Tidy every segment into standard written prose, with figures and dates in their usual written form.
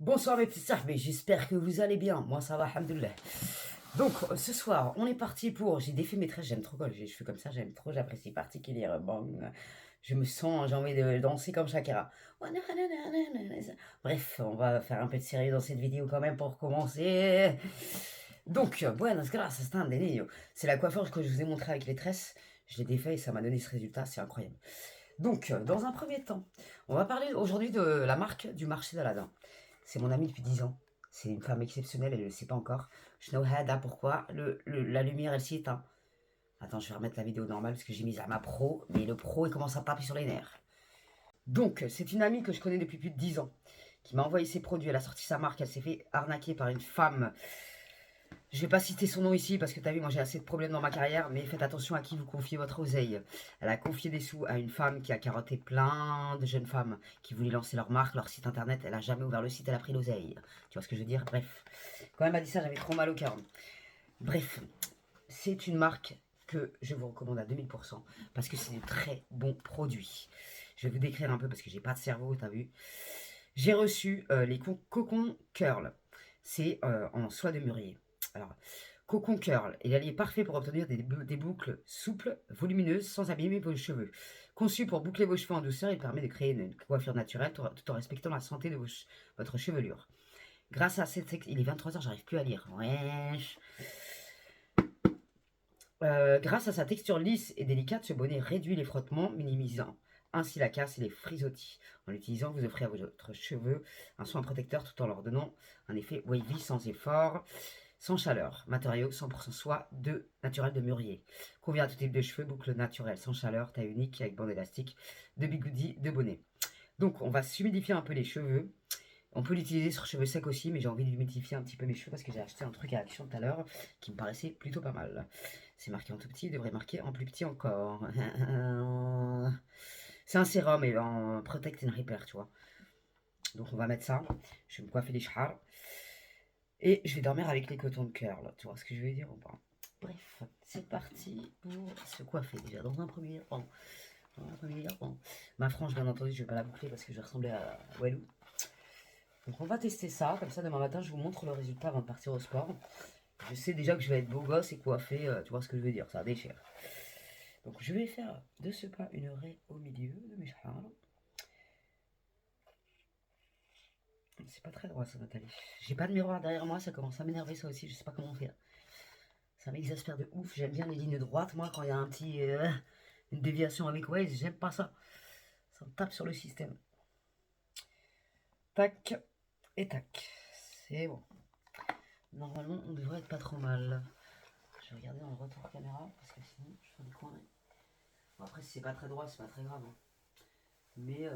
Bonsoir mes petits sahbés, j'espère que vous allez bien. Moi ça va, alhamdoulilah. Donc ce soir, on est parti pour... J'ai défait mes tresses, j'aime trop quand j'ai les cheveux comme ça, j'aime trop, j'apprécie particulièrement. Je me sens, j'ai envie de danser comme Shakira. Bref, on va faire un peu de sérieux dans cette vidéo quand même pour commencer. Donc, buenas gracias, standenillo. C'est la coiffure que je vous ai montré avec les tresses. Je l'ai défait et ça m'a donné ce résultat, c'est incroyable. Donc, dans un premier temps, on va parler aujourd'hui de la marque du marché d'Aladin. C'est mon amie depuis 10 ans. C'est une femme exceptionnelle, elle ne le sait pas encore. Je know hada pourquoi la lumière elle s'y éteint. Attends, je vais remettre la vidéo normale parce que j'ai mis à ma pro, mais le pro il commence à taper sur les nerfs. Donc, c'est une amie que je connais depuis plus de 10 ans qui m'a envoyé ses produits. Elle a sorti sa marque, elle s'est fait arnaquer par une femme. Je vais pas citer son nom ici parce que tu as vu, moi j'ai assez de problèmes dans ma carrière, mais faites attention à qui vous confiez votre oseille. Elle a confié des sous à une femme qui a carotté plein de jeunes femmes qui voulaient lancer leur marque, leur site internet. Elle a jamais ouvert le site, elle a pris l'oseille. Tu vois ce que je veux dire? Bref. Quand elle m'a dit ça, j'avais trop mal au cœur. Bref, c'est une marque que je vous recommande à 2000% parce que c'est de très bons produits. Je vais vous décrire un peu parce que j'ai pas de cerveau, t'as vu. J'ai reçu les cocons curl. C'est en soie de mûrier. Alors, Cocon Curl est l'allié parfait pour obtenir des boucles souples, volumineuses, sans abîmer vos cheveux. Conçu pour boucler vos cheveux en douceur, il permet de créer une coiffure naturelle tout en respectant la santé de votre chevelure. Grâce à cette... Il est 23h, j'arrive plus à lire. Wesh. Grâce à sa texture lisse et délicate, ce bonnet réduit les frottements, minimisant ainsi la casse et les frisottis. En l'utilisant, vous offrez à votre cheveux un soin protecteur tout en leur donnant un effet wavy sans effort. Sans chaleur, matériaux 100% soie de naturel de mûrier. Convient à tout type de cheveux, boucle naturelle, sans chaleur, taille unique avec bande élastique, de bigoudi, de bonnet. Donc on va s'humidifier un peu les cheveux. On peut l'utiliser sur cheveux secs aussi, mais j'ai envie d'humidifier un petit peu mes cheveux parce que j'ai acheté un truc à Action tout à l'heure qui me paraissait plutôt pas mal. C'est marqué en tout petit, il devrait marquer en plus petit encore. C'est un sérum et en Protect and Repair, tu vois. Donc on va mettre ça. Je vais me coiffer les cheveux. Et je vais dormir avec les cotons de curl. Tu vois ce que je veux dire ou pas? Bref, c'est parti pour se coiffer déjà dans un premier temps. Ma frange, bien entendu, je vais pas la boucler parce que je vais ressembler à Walou. Donc on va tester ça. Comme ça, demain matin, je vous montre le résultat avant de partir au sport. Je sais déjà que je vais être beau gosse et coiffé. Tu vois ce que je veux dire? Ça déchire. Donc je vais faire de ce pas une raie au milieu de mes cheveux. C'est pas très droit ça, Nathalie. J'ai pas de miroir derrière moi, ça commence à m'énerver ça aussi, je sais pas comment faire. Ça m'exaspère de ouf, j'aime bien les lignes droites, moi, quand il y a un petit... une déviation avec Waze, j'aime pas ça. Ça me tape sur le système. Tac, et tac. C'est bon. Normalement, on devrait être pas trop mal. Je vais regarder dans le retour caméra, parce que sinon, je fais des coins. Bon, après, si c'est pas très droit, c'est pas très grave. Hein. Mais,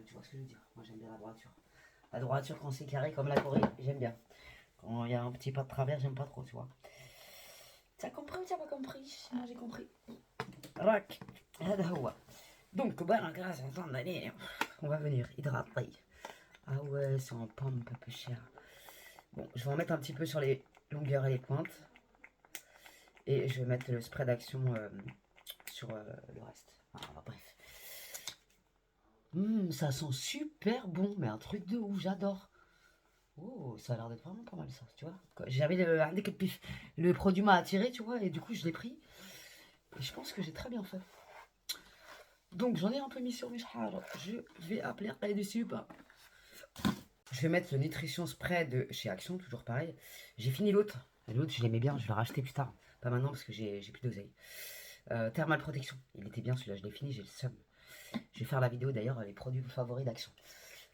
tu vois ce que je veux dire. Moi, j'aime bien la droiture. La droiture, quand c'est carré comme la Corée, j'aime bien. Quand il y a un petit pas de travers, j'aime pas trop, tu vois. T'as compris ou t'as pas compris? Moi, j'ai compris. Rack. Donc, voilà, grâce à ton année, on va venir hydrater. Ah ouais, c'est en pomme un peu cher. Bon, je vais en mettre un petit peu sur les longueurs et les pointes. Et je vais mettre le spray d'action sur le reste. Ah, bref. Ça sent super bon, mais un truc de ouf, j'adore. Oh, ça a l'air d'être vraiment pas mal ça, tu vois. J'avais le produit m'a attiré, tu vois, et du coup je l'ai pris. Et je pense que j'ai très bien fait. Donc j'en ai un peu mis sur mes chars. Je vais appeler un dessus ou pas. Je vais mettre le Nutrition Spray de chez Action, toujours pareil. J'ai fini l'autre. L'autre, je l'aimais bien, je vais le racheter plus tard. Pas maintenant parce que j'ai plus d'oseille. Thermal Protection. Il était bien celui-là, je l'ai fini, j'ai le seum. Je vais faire la vidéo d'ailleurs, les produits favoris d'Action.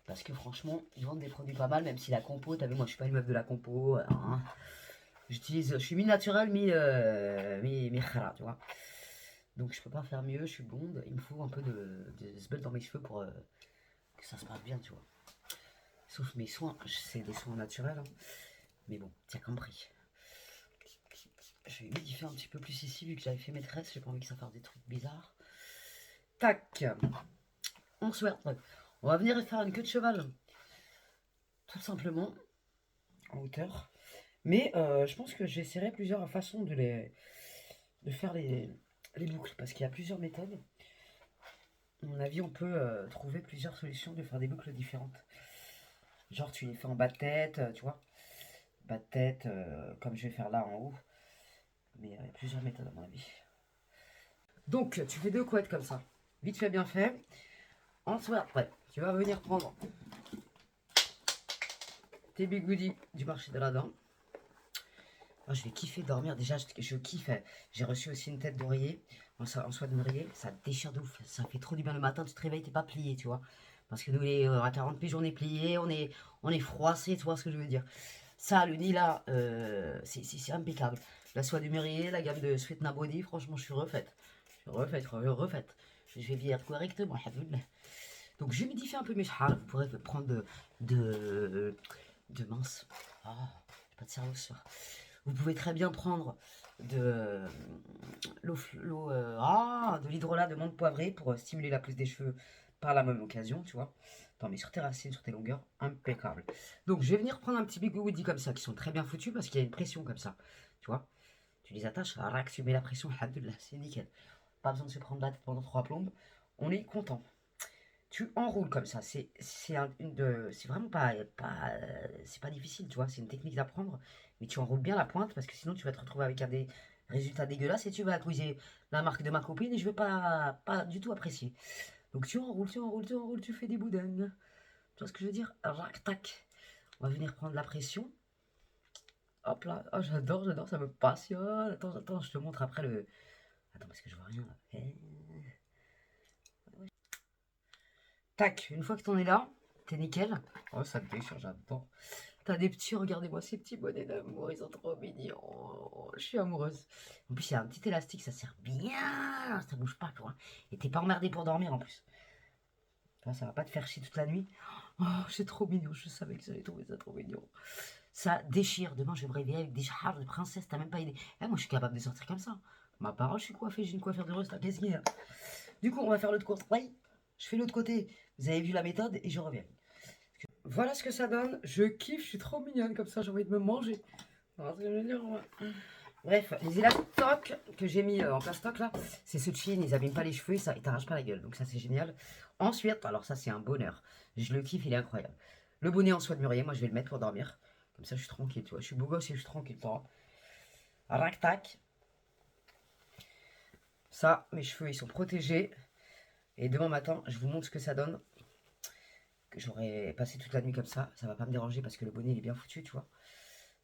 Parce que franchement, ils vendent des produits pas mal, même si la compo, t'as vu, moi je suis pas une meuf de la compo. Hein. Je suis mi-naturel, mi-khara, tu vois. Donc je peux pas faire mieux, je suis blonde. Il me faut un peu de sbel dans mes cheveux pour que ça se passe bien, tu vois. Sauf mes soins, c'est des soins naturels. Hein. Mais bon, t'as compris. Je vais humidifier un petit peu plus ici, vu que j'avais fait mes tresses. J'ai pas envie que ça fasse des trucs bizarres. Tac. On souhaite. On va venir faire une queue de cheval. Tout simplement. En hauteur. Mais je pense que j'essaierai plusieurs façons de faire les boucles. Parce qu'il y a plusieurs méthodes. À mon avis, on peut trouver plusieurs solutions de faire des boucles différentes. Genre, tu les fais en bas de tête, tu vois. Bas de tête, comme je vais faire là en haut. Mais il y a plusieurs méthodes à mon avis. Donc, tu fais 2 couettes comme ça. Vite fait, bien fait. Ensuite, après, tu vas venir prendre tes bigoudis du marché de la dent. Oh, je vais kiffer dormir. Déjà, je kiffe. J'ai reçu aussi une tête d'oreiller en soie de mûrier. Ça déchire de ouf. Ça fait trop du bien le matin. Tu te réveilles, t'es pas plié, tu vois. Parce que nous, à 40 piges, on est plié, on est froissé, tu vois ce que je veux dire. Ça, le nid là, c'est impeccable. La soie du mûrier, la gamme de Sweet Nabody, franchement, je suis refaite. Je suis refaite. Je vais vieillir correctement, alhamdoulilah. Donc, j'humidifie un peu mes chars. Vous pourrez prendre de mince. Ah, j'ai pas de cerveau ce soir. Vous pouvez très bien prendre de de l'hydrolat de menthe poivrée pour stimuler la pousse des cheveux par la même occasion, tu vois. Attends, mais sur tes racines, sur tes longueurs, impeccable. Donc, je vais venir prendre un petit bigoudi comme ça, qui sont très bien foutus parce qu'il y a une pression comme ça, tu vois. Tu les attaches, rac, tu mets la pression, alhamdoulilah, c'est nickel. Pas besoin de se prendre la tête pendant 3 plombes. On est content. Tu enroules comme ça. C'est vraiment c'est pas difficile, tu vois. C'est une technique d'apprendre, mais tu enroules bien la pointe parce que sinon tu vas te retrouver avec des résultats dégueulasses et tu vas accuser la marque de ma copine et je vais pas du tout apprécier. Donc tu fais des boudins. Tu vois ce que je veux dire? Rac, tac. On va venir prendre la pression. Hop là. Oh, j'adore, ça me passionne. Attends, je te montre après le. Attends, parce que je vois rien là. Tac, une fois que t'en es là, t'es nickel. Oh, ça me déchire, j'adore. T'as des petits, regardez-moi ces petits bonnets d'amour, ils sont trop mignons. Je suis amoureuse. En plus, il y a un petit élastique, ça sert bien. Ça bouge pas, toi. Et t'es pas emmerdé pour dormir en plus. Toi, ça va pas te faire chier toute la nuit. Oh, c'est trop mignon. Je savais que j'allais trouver ça trop mignon. Ça déchire. Demain, je vais me réveiller avec des chars de princesse. T'as même pas idée. Eh, moi, je suis capable de sortir comme ça. Ma parole, je suis coiffée. J'ai une coiffure de rose. Qu'est-ce qu'il y a? Du coup, on va faire l'autre course. Oui, je fais l'autre côté. Vous avez vu la méthode et je reviens. Voilà ce que ça donne. Je kiffe, je suis trop mignonne comme ça, j'ai envie de me manger. Bref, les élastocs que j'ai mis en plastoc là, c'est ceux de Chine, ils abîment pas les cheveux et ça, ils t'arrachent pas la gueule. Donc ça c'est génial. Ensuite, alors ça c'est un bonheur. Je le kiffe, il est incroyable. Le bonnet en soie de mûrier, moi je vais le mettre pour dormir. Comme ça je suis tranquille, tu vois. Je suis beau gosse et je suis tranquille, toi. Rac tac. Ça, mes cheveux ils sont protégés. Et demain matin, je vous montre ce que ça donne. Que j'aurais passé toute la nuit comme ça va pas me déranger parce que le bonnet il est bien foutu, tu vois.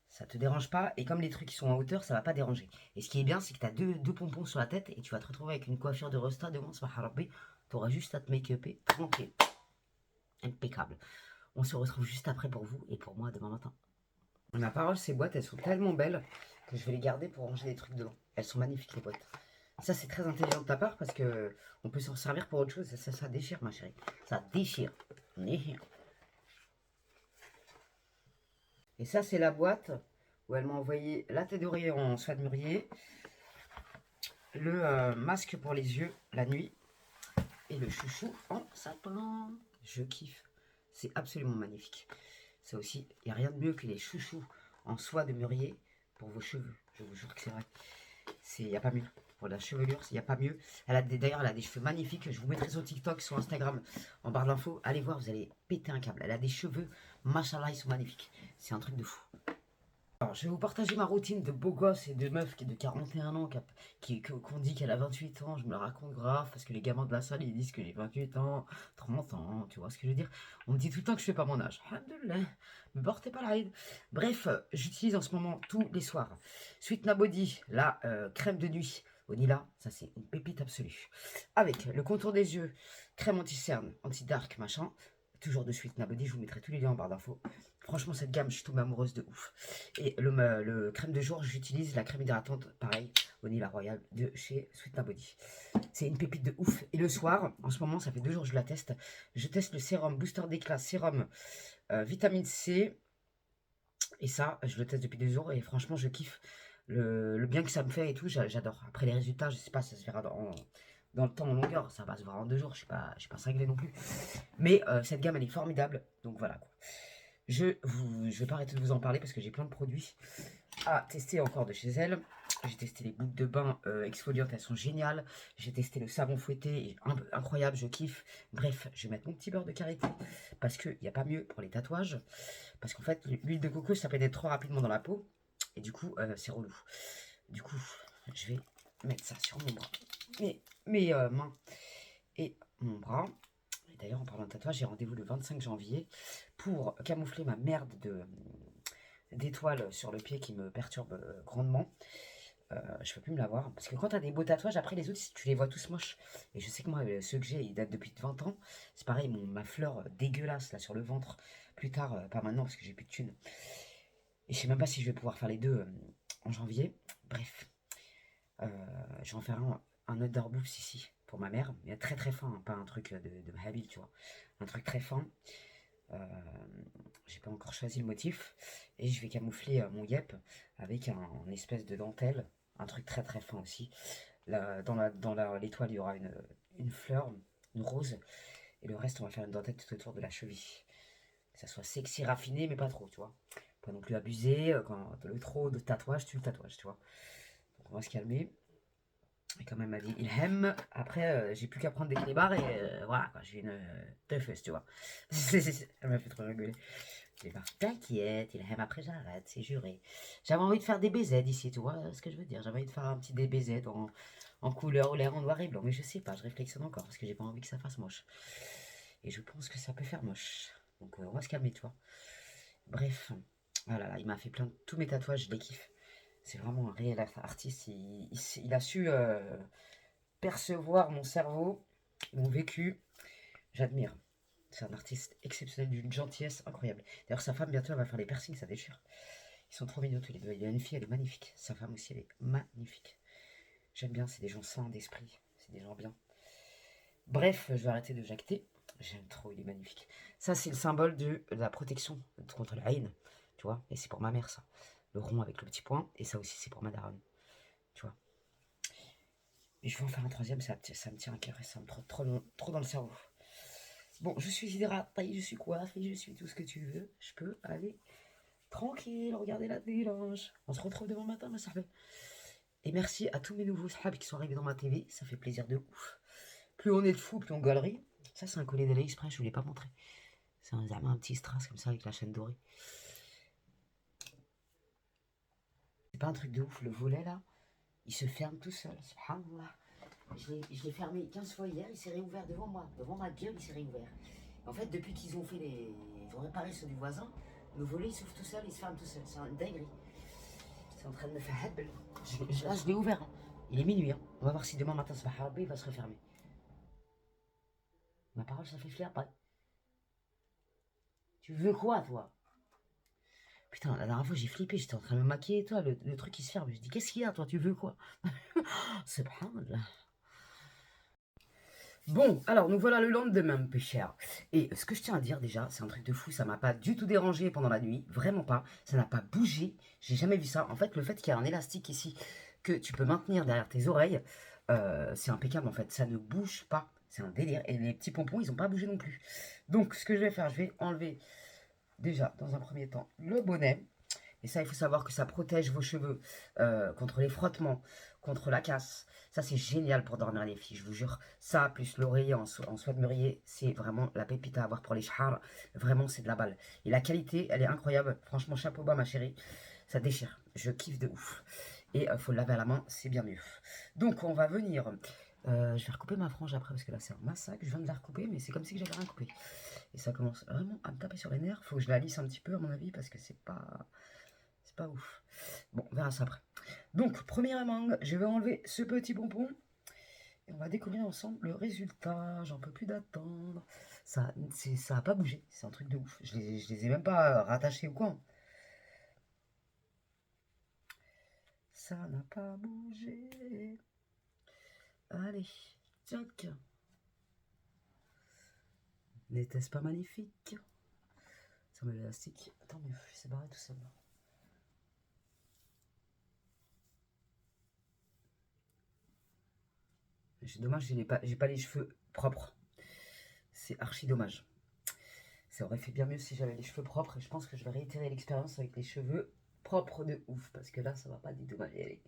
Ça te dérange pas, et comme les trucs qui sont en hauteur, ça va pas déranger. Et ce qui est bien, c'est que tu as deux pompons sur la tête, et tu vas te retrouver avec une coiffure de Rasta demain, tu auras juste à te make-upper, tranquille. Impeccable. On se retrouve juste après pour vous et pour moi demain matin. Ma parole, ces boîtes, elles sont tellement belles que je vais les garder pour ranger des trucs dedans. Elles sont magnifiques, les boîtes. Ça, c'est très intelligent de ta part parce que on peut s'en servir pour autre chose. Ça déchire, ma chérie. Ça déchire. Et ça, c'est la boîte où elle m'a envoyé la tête d'oreiller en soie de mûrier, le masque pour les yeux la nuit et le chouchou en sapin. Je kiffe. C'est absolument magnifique. Ça aussi, il n'y a rien de mieux que les chouchous en soie de mûrier pour vos cheveux. Je vous jure que c'est vrai. Il n'y a pas mieux. Pour la chevelure, il n'y a pas mieux. D'ailleurs, elle a des cheveux magnifiques. Je vous mettrai sur TikTok, sur Instagram, en barre d'infos. Allez voir, vous allez péter un câble. Elle a des cheveux, machallah, ils sont magnifiques. C'est un truc de fou. Alors, je vais vous partager ma routine de beau gosse et de meuf qui est de 41 ans, qu'on dit qu'elle a 28 ans. Je me la raconte grave parce que les gamins de la salle ils disent que j'ai 28 ans, 30 ans, tu vois ce que je veux dire. On me dit tout le temps que je fais pas mon âge. Alhamdoulilah, me portez pas la ride. Bref, j'utilise en ce moment tous les soirs Sweet Nabody, la crème de nuit au Nila, ça c'est une pépite absolue. Avec le contour des yeux, crème anti-cerne, anti-dark, machin. Toujours de Sweet Nabody, je vous mettrai tous les liens en barre d'infos. Franchement, cette gamme, je suis tombée amoureuse de ouf. Et le crème de jour, j'utilise la crème hydratante, pareil, au Nila Royal de chez Sweet Body. C'est une pépite de ouf. Et le soir, en ce moment, ça fait 2 jours que je la teste. Je teste le sérum Booster d'éclat, sérum vitamine C. Et ça, je le teste depuis 2 jours et franchement, je kiffe le bien que ça me fait et tout. J'adore. Après, les résultats, je sais pas, ça se verra dans le temps, en longueur. Ça va se voir en 2 jours. Je suis pas cinglé non plus. Mais cette gamme, elle est formidable. Donc voilà quoi. Je vais pas arrêter de vous en parler parce que j'ai plein de produits à tester encore de chez elle. J'ai testé les boucles de bain exfoliantes, elles sont géniales. J'ai testé le savon fouetté, incroyable, je kiffe. Bref, je vais mettre mon petit beurre de karité parce qu'il n'y a pas mieux pour les tatouages. Parce qu'en fait, l'huile de coco, ça pénètre trop rapidement dans la peau. Et du coup, c'est relou. Du coup, je vais mettre ça sur mon bras. Mes mains et mon bras. Et d'ailleurs, en parlant de tatouage, j'ai rendez-vous le 25 janvier pour camoufler ma merde d'étoiles sur le pied qui me perturbe grandement. Je peux plus me l'avoir. Parce que quand tu as des beaux tatouages, après les autres, tu les vois tous moches. Et je sais que moi, ceux que j'ai, ils datent depuis 20 ans. C'est pareil, ma fleur dégueulasse là sur le ventre. Plus tard, pas maintenant parce que j'ai plus de thunes. Et je sais même pas si je vais pouvoir faire les deux en janvier. Bref, je vais en faire un Underboobs ici pour ma mère. Mais très très fin, hein, pas un truc de Mahabil, tu vois. Un truc très fin. J'ai pas encore choisi le motif. Et je vais camoufler mon yep avec un espèce de dentelle. Un truc très très fin aussi. Là, dans l'étoile, il y aura une fleur, une rose. Et le reste, on va faire une dentelle tout autour de la cheville. Que ça soit sexy, raffiné, mais pas trop, tu vois. Pas non plus abuser. Quand le trop de tatouage, tu le tatouages, tu vois. Donc on va se calmer. Et comme elle m'a dit, il aime. Après, j'ai plus qu'à prendre des clébards et voilà, quoi. J'ai une teufeuse, tu vois. Elle m'a fait trop rigoler. T'inquiète, il aime. Après, j'arrête, c'est juré. J'avais envie de faire des BZ ici, tu vois ce que je veux dire. J'avais envie de faire un petit DBZ en couleur ou l'air en noir et blanc. Mais je sais pas, je réflexionne encore parce que j'ai pas envie que ça fasse moche. Et je pense que ça peut faire moche. Donc, on va se calmer, tu vois. Bref, voilà, là, il m'a fait plein de tous mes tatouages, je les kiffe. C'est vraiment un réel artiste. Il a su percevoir mon cerveau, mon vécu. J'admire. C'est un artiste exceptionnel, d'une gentillesse incroyable. D'ailleurs, sa femme, bientôt, elle va faire les piercings, ça déchire. Ils sont trop mignons tous les deux. Il y a une fille, elle est magnifique. Sa femme aussi, elle est magnifique. J'aime bien, c'est des gens sains d'esprit. C'est des gens bien. Bref, je vais arrêter de jacter. J'aime trop, il est magnifique. Ça, c'est le symbole de la protection contre la haine. Tu vois, et c'est pour ma mère, ça. Le rond avec le petit point. Et ça aussi, c'est pour ma daronne. Tu vois. Et je vais en faire un troisième, ça me tient à cœur et ça me trotte trop dans le cerveau. Bon, je suis hydratée, je suis coiffée, je suis tout ce que tu veux. Je peux aller tranquille, regarder la délange. On se retrouve demain matin, ma sahaba. Et merci à tous mes nouveaux sahabs qui sont arrivés dans ma TV. Ça fait plaisir de ouf. Plus on est de fous, plus on galerie. Ça, c'est un collier d'AliExpress, je ne vous l'ai pas montré. C'est un petit strass comme ça avec la chaîne dorée. C'est pas un truc de ouf, le volet là, il se ferme tout seul. Subhanallah. Je l'ai fermé 15 fois hier, il s'est réouvert devant moi. Devant ma gueule, il s'est réouvert. En fait, depuis qu'ils ont fait ils ont réparé ceux du voisin, le volet il s'ouvre tout seul, il se ferme tout seul. C'est une dinguerie. C'est en train de me faire hebel. Là, je l'ai ouvert. Hein. Il est minuit. Hein. On va voir si demain matin, il va se refermer. Ma parole, ça fait flair, pas. Tu veux quoi, toi? Putain, la dernière fois, j'ai flippé. J'étais en train de me maquiller et toi, le truc il se ferme. Je dis, qu'est-ce qu'il y a, toi? Tu veux quoi? Subhanallah. Bon, alors nous voilà le lendemain, peu cher. Et ce que je tiens à dire déjà, c'est un truc de fou, ça m'a pas du tout dérangé pendant la nuit, vraiment pas. Ça n'a pas bougé, j'ai jamais vu ça. En fait, le fait qu'il y ait un élastique ici que tu peux maintenir derrière tes oreilles, c'est impeccable en fait, ça ne bouge pas. C'est un délire. Et les petits pompons, ils n'ont pas bougé non plus. Donc, ce que je vais faire, je vais enlever déjà, dans un premier temps, le bonnet. Et ça, il faut savoir que ça protège vos cheveux contre les frottements, contre la casse. Ça, c'est génial pour dormir les filles, je vous jure. Ça, plus l'oreiller en soie de mûrier, c'est vraiment la pépite à avoir pour les chars. Vraiment, c'est de la balle. Et la qualité, elle est incroyable. Franchement, chapeau bas, ma chérie. Ça déchire. Je kiffe de ouf. Et il faut le laver à la main, c'est bien mieux. Donc, on va venir... je vais recouper ma frange après, parce que là, c'est un massacre. Je viens de la recouper, mais c'est comme si j'avais rien coupé. Et ça commence vraiment à me taper sur les nerfs. Faut que je la lisse un petit peu, à mon avis, parce que c'est pas ouf. Bon, on verra ça après. Donc, premièrement, je vais enlever ce petit pompon. Et on va découvrir ensemble le résultat. J'en peux plus d'attendre. Ça a pas bougé. C'est un truc de ouf. Je les ai même pas rattachés ou quoi. Ça n'a pas bougé. Allez, tchac. N'était-ce pas magnifique? Ça met l'élastique. Tant mieux, il s'est barré tout seul. C'est dommage, j'ai pas les cheveux propres. C'est archi dommage. Ça aurait fait bien mieux si j'avais les cheveux propres. Et je pense que je vais réitérer l'expérience avec les cheveux propres de ouf. Parce que là, ça va pas dédommager.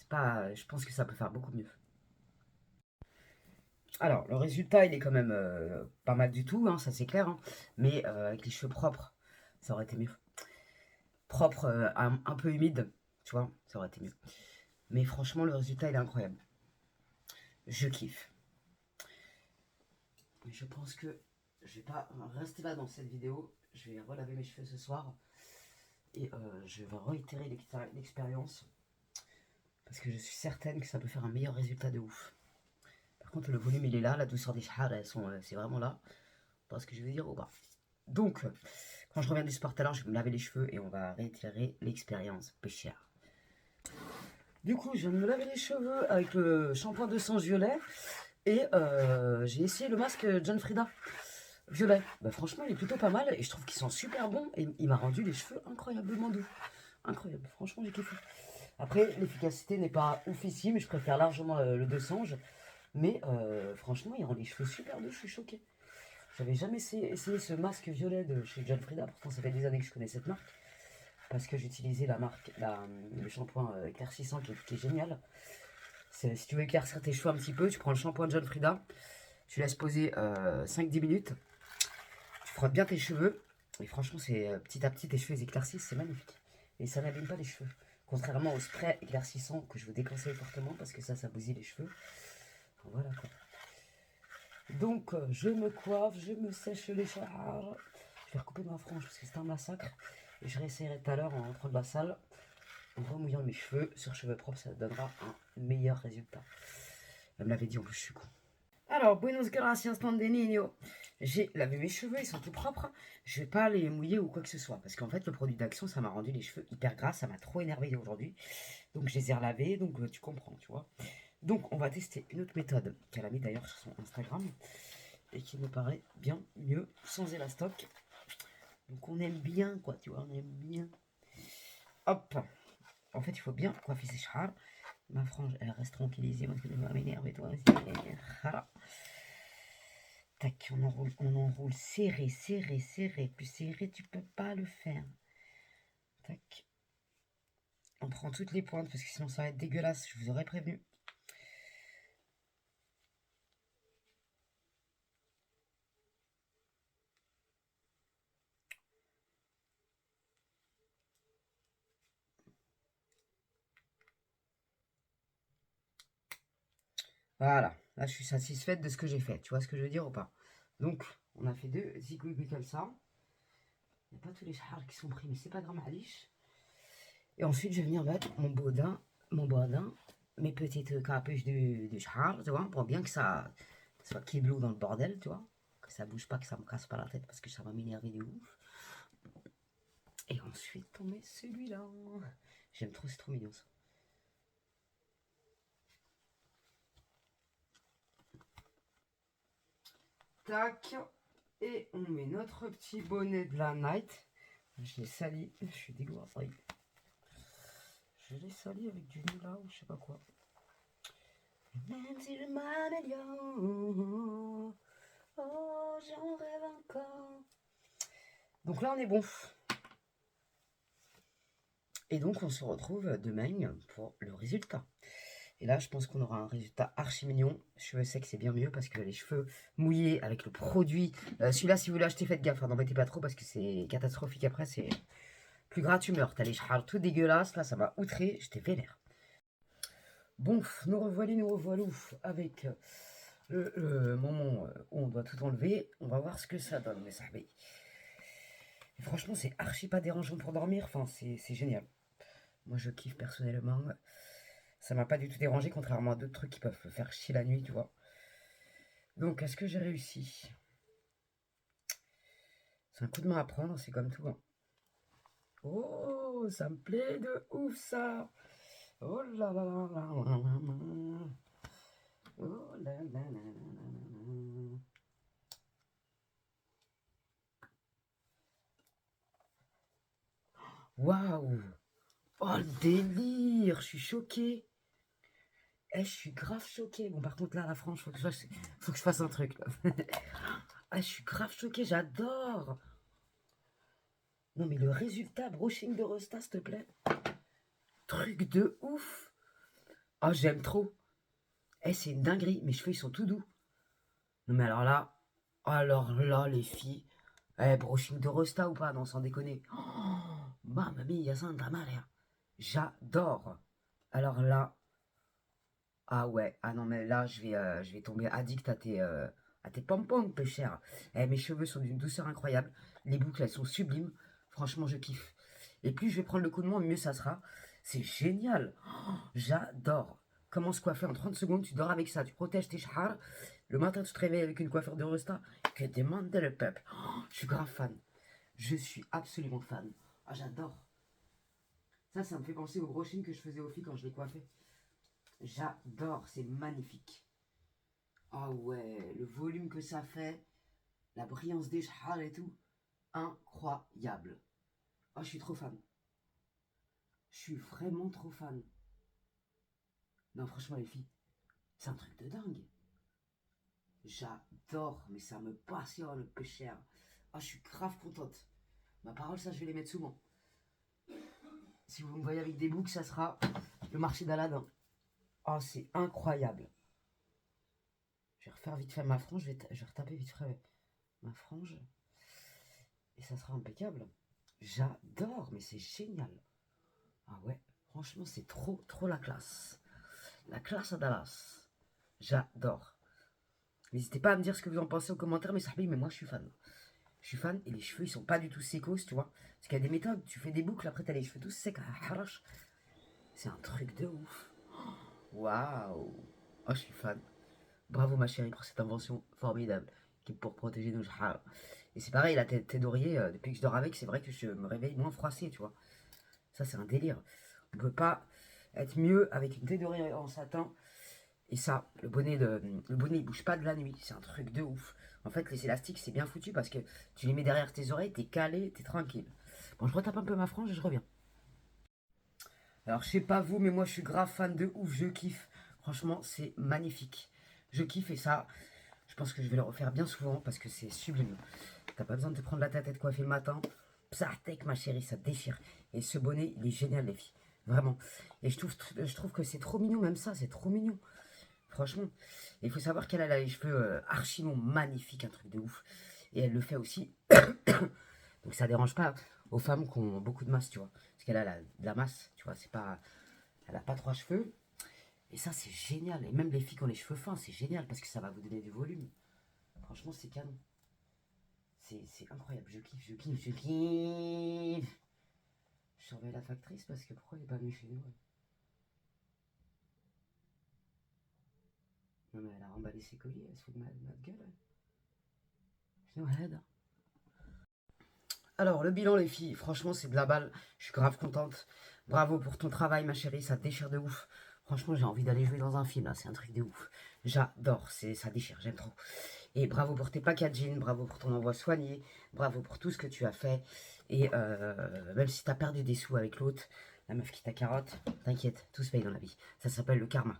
pas, je pense que ça peut faire beaucoup mieux. Alors, le résultat, il est quand même pas mal du tout, hein, ça c'est clair. Hein. Mais avec les cheveux propres, ça aurait été mieux. Propre, un peu humide, tu vois, ça aurait été mieux. Mais franchement, le résultat, il est incroyable. Je kiffe. Je pense que je vais pas rester là dans cette vidéo. Je vais relaver mes cheveux ce soir. Et je vais réitérer l'expérience. Parce que je suis certaine que ça peut faire un meilleur résultat de ouf. Par contre, le volume, il est là. La douceur des chars, c'est vraiment là. Parce que je veux dire ou pas. Donc, quand je reviens du sport tout à l'heure, je vais me laver les cheveux et on va réitérer l'expérience. Péchère. Du coup, je viens de me laver les cheveux avec le shampoing de sang violet. Et j'ai essayé le masque John Frieda violet. Bah, franchement, il est plutôt pas mal et je trouve qu'il sent super bon. Et il m'a rendu les cheveux incroyablement doux. Incroyable, franchement, j'ai kiffé. Après, l'efficacité n'est pas oufissime, mais je préfère largement le de Sange. Mais franchement, il rend les cheveux super doux, je suis choquée. J'avais jamais essayé ce masque violet de chez John Frieda. Pourtant, ça fait des années que je connais cette marque. Parce que j'utilisais le shampoing éclaircissant qui est génial. Si tu veux éclaircir tes cheveux un petit peu, tu prends le shampoing de John Frieda, tu laisses poser 5-10 minutes, tu frottes bien tes cheveux, et franchement, c'est petit à petit, tes cheveux éclaircissent, c'est magnifique. Et ça n'abîme pas les cheveux. Contrairement au spray éclaircissant que je vous déconseille fortement, parce que ça bousille les cheveux. Voilà quoi. Donc, je me coiffe, je me sèche les cheveux. Je vais recouper ma frange parce que c'est un massacre. Et je réessayerai tout à l'heure en rentrant de la salle, en remouillant mes cheveux sur cheveux propres, ça donnera un meilleur résultat. Elle me l'avait dit en plus, je suis con. Alors, buenos gracias, niño. J'ai lavé mes cheveux, ils sont tout propres. Je vais pas les mouiller ou quoi que ce soit. Parce qu'en fait, le produit d'action, ça m'a rendu les cheveux hyper gras. Ça m'a trop énervé aujourd'hui. Donc, je les ai relavés. Donc, tu comprends, tu vois. Donc, on va tester une autre méthode qu'elle a mis d'ailleurs sur son Instagram. Et qui me paraît bien mieux sans élastoc. Donc, on aime bien, quoi, tu vois. On aime bien. Hop. En fait, il faut bien coiffer ses cheveux. Ma frange, elle reste tranquillisée parce que tu vas m'énerver, toi aussi. Voilà. Tac, on enroule serré, serré, serré. Plus serré, tu peux pas le faire. Tac. On prend toutes les pointes parce que sinon ça va être dégueulasse. Je vous aurais prévenu. Voilà. Là, je suis satisfaite de ce que j'ai fait. Tu vois ce que je veux dire ou pas? Donc, on a fait 2 zigouilles comme ça. Il n'y a pas tous les chars qui sont pris, mais c'est pas grave, Alice. Et ensuite, je vais venir mettre mon baudin, mes petites capuches de char, tu vois, pour bien que ça soit kiblou dans le bordel, tu vois. Que ça bouge pas, que ça me casse pas la tête parce que ça va m'énerver de ouf. Et ensuite, on met celui-là. J'aime trop, c'est trop mignon ça. Tac. Et on met notre petit bonnet de la night. Je l'ai sali. Je suis dégoûté. Je l'ai sali avec du Nula ou je sais pas quoi. Même si je m'améliore, oh, j'en rêve encore. Donc là, on est bon. Et donc, on se retrouve demain pour le résultat. Et là, je pense qu'on aura un résultat archi mignon. Cheveux secs, c'est bien mieux parce que les cheveux mouillés avec le produit. Celui-là, si vous l'achetez, faites gaffe. Hein, n'en mettez pas trop parce que c'est catastrophique après. C'est plus gras, tu meurs. T'as les cheveux tout dégueulasses. Là, ça m'a outré. J'étais vénère. Bon, nous revoilà avec le moment où on doit tout enlever. On va voir ce que ça donne, mes amis. Franchement, c'est archi pas dérangeant pour dormir. Enfin, c'est génial. Moi, je kiffe personnellement. Ça m'a pas du tout dérangé, contrairement à d'autres trucs qui peuvent faire chier la nuit, tu vois. Donc, est-ce que j'ai réussi? C'est un coup de main à prendre, c'est comme tout. Hein. Oh, ça me plaît de ouf, ça. Oh là là là là là là. Oh là là là là. Waouh. Oh, le délire. Je suis choquée. Eh, je suis grave choquée. Bon, par contre, là, la franche, faut que je fasse un truc. Ah, je suis grave choquée, j'adore. Non, mais le résultat, brushing de Rosta, s'il te plaît. Truc de ouf. Oh, j'aime trop. Eh, c'est une dinguerie. Mes cheveux, ils sont tout doux. Non, mais alors là, les filles. Eh, brushing de Rosta ou pas? Non, sans déconner. Oh, mamma mia, santa Maria. J'adore. Alors là, ah ouais, ah non, mais là, je vais tomber addict à tes pompons, peu cher. Eh, mes cheveux sont d'une douceur incroyable. Les boucles, elles sont sublimes. Franchement, je kiffe. Et plus je vais prendre le coup de main, mieux ça sera. C'est génial. Oh, j'adore. Comment se coiffer en 30 secondes, tu dors avec ça, tu protèges tes chars. Le matin, tu te réveilles avec une coiffure de Rosta. Que demande le peuple. Oh, je suis grave fan. Je suis absolument fan. Ah, j'adore. Ça me fait penser aux brochines que je faisais aux filles quand je les coiffais. J'adore, c'est magnifique. Ah ouais, le volume que ça fait, la brillance des chars et tout, incroyable. Ah, je suis trop fan. Je suis vraiment trop fan. Non, franchement, les filles, c'est un truc de dingue. J'adore, mais ça me passionne, peu cher. Ah, je suis grave contente. Ma parole, ça, je vais les mettre souvent. Si vous me voyez avec des boucles, ça sera le marché d'Aladin. Oh, c'est incroyable. Je vais refaire vite fait ma frange, je vais retaper vite fait ma frange. Et ça sera impeccable. J'adore, mais c'est génial. Ah ouais, franchement, c'est trop, trop la classe. La classe à Dallas. J'adore. N'hésitez pas à me dire ce que vous en pensez aux commentaires, mais ça mais moi je suis fan. Je suis fan et les cheveux ils sont pas du tout sécos, tu vois. Parce qu'il y a des méthodes, tu fais des boucles, après t'as les cheveux tous secs, c'est un truc de ouf. Waouh. Oh, je suis fan. Bravo ma chérie pour cette invention formidable qui est pour protéger nos cheveux. Et c'est pareil, la tête d'oreiller, depuis que je dors avec, c'est vrai que je me réveille moins froissé, tu vois. Ça, c'est un délire. On peut pas être mieux avec une tête d'oreiller en satin. Et ça, le bonnet, il bouge pas de la nuit. C'est un truc de ouf. En fait, les élastiques, c'est bien foutu parce que tu les mets derrière tes oreilles, t'es calé, t'es tranquille. Bon, je retape un peu ma frange et je reviens. Alors, je sais pas vous, mais moi, je suis grave fan de ouf. Je kiffe. Franchement, c'est magnifique. Je kiffe et ça, je pense que je vais le refaire bien souvent parce que c'est sublime. T'as pas besoin de te prendre la tête à te coiffer le matin. Psartek, ma chérie, ça déchire. Et ce bonnet, il est génial, les filles. Vraiment. Et je trouve que c'est trop mignon, même ça, c'est trop mignon. Franchement. Il faut savoir qu'elle a les cheveux archi longs, magnifiques, un truc de ouf. Et elle le fait aussi. Donc ça dérange pas aux femmes qui ont beaucoup de masse, tu vois. Parce qu'elle a de la masse, tu vois. C'est pas, elle a pas trois cheveux. Et ça, c'est génial. Et même les filles qui ont les cheveux fins, c'est génial parce que ça va vous donner du volume. Franchement, c'est canon. C'est incroyable. Je kiffe, je kiffe, je kiffe. Je surveille la factrice parce que pourquoi elle est pas venue chez nous? Non, mais elle a remballé ses colis, elle se fout de notre gueule. Je nous aide. Alors, le bilan, les filles, franchement, c'est de la balle. Je suis grave contente. Bravo pour ton travail, ma chérie, ça déchire de ouf. Franchement, j'ai envie d'aller jouer dans un film, là, c'est un truc de ouf. J'adore, ça déchire, j'aime trop. Et bravo pour tes packaging, bravo pour ton envoi soigné, bravo pour tout ce que tu as fait. Et même si tu as perdu des sous avec l'autre, la meuf qui t'a carotte, t'inquiète, tout se paye dans la vie. Ça s'appelle le karma.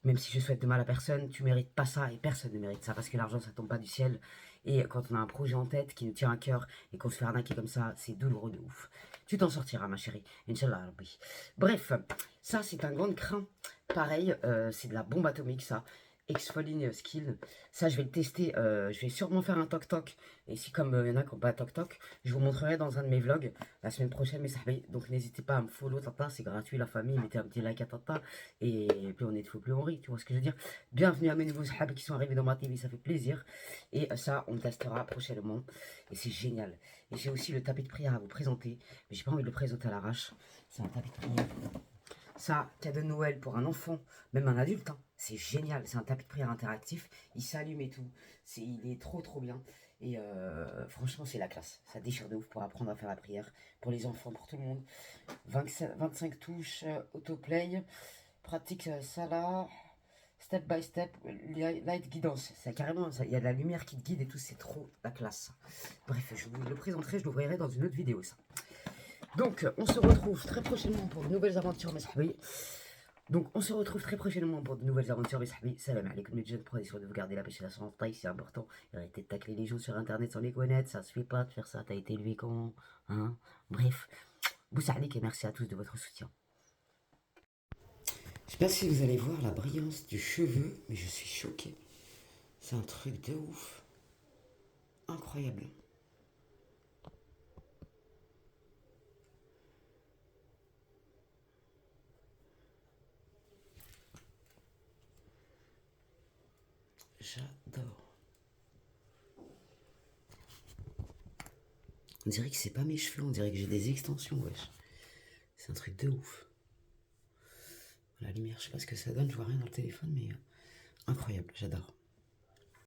Même si je souhaite de mal à personne, tu mérites pas ça et personne ne mérite ça parce que l'argent ça tombe pas du ciel. Et quand on a un projet en tête qui nous tient à cœur et qu'on se fait arnaquer comme ça, c'est douloureux de ouf. Tu t'en sortiras, ma chérie. Inch'Allah, Rabbi. Bref, ça c'est un grand crin. Pareil, c'est de la bombe atomique ça. Exfoline Skill. Ça, je vais le tester. Je vais sûrement faire un toc-toc. Et si, comme il y en a qui n'ont pas toc-toc, je vous montrerai dans un de mes vlogs la semaine prochaine, mes sahbis. Donc, n'hésitez pas à me follow, tata. C'est gratuit, la famille. Mettez un petit like à tata. Et plus on est de fou, plus on rit. Tu vois ce que je veux dire? Bienvenue à mes nouveaux sahbis qui sont arrivés dans ma TV. Ça fait plaisir. Et ça, on le testera prochainement. Et c'est génial. Et j'ai aussi le tapis de prière à vous présenter. Mais j'ai pas envie de le présenter à l'arrache. C'est un tapis de prière. Ça, cadeau de Noël pour un enfant, même un adulte, hein. C'est génial. C'est un tapis de prière interactif. Il s'allume et tout. Il est trop trop bien. Et franchement, c'est la classe. Ça déchire de ouf pour apprendre à faire la prière. Pour les enfants, pour tout le monde. 25 touches, autoplay. Pratique Salah. Step by step. Light guidance. C'est carrément, il y a de la lumière qui te guide et tout. C'est trop la classe. Bref, je vous le présenterai. Je l'ouvrirai dans une autre vidéo, ça. Donc, on se retrouve très prochainement pour de nouvelles aventures, mes sahbis. Donc, on se retrouve très prochainement pour de nouvelles aventures, mes sahbis. Salam alaikum, les jeunes. Prenez soin de vous garder la pêche et la santé, c'est important. Et arrêtez de tacler les gens sur internet sans les connaître. Ça se fait pas de faire ça. T'as été élevé comment? Hein? Bref, Boussalik et merci à tous de votre soutien. sais pas si vous allez voir la brillance du cheveu, mais je suis choqué. C'est un truc de ouf. Incroyable. J'adore. On dirait que c'est pas mes cheveux, on dirait que j'ai des extensions, wesh. C'est un truc de ouf. La lumière, je sais pas ce que ça donne, je vois rien dans le téléphone, mais incroyable, j'adore.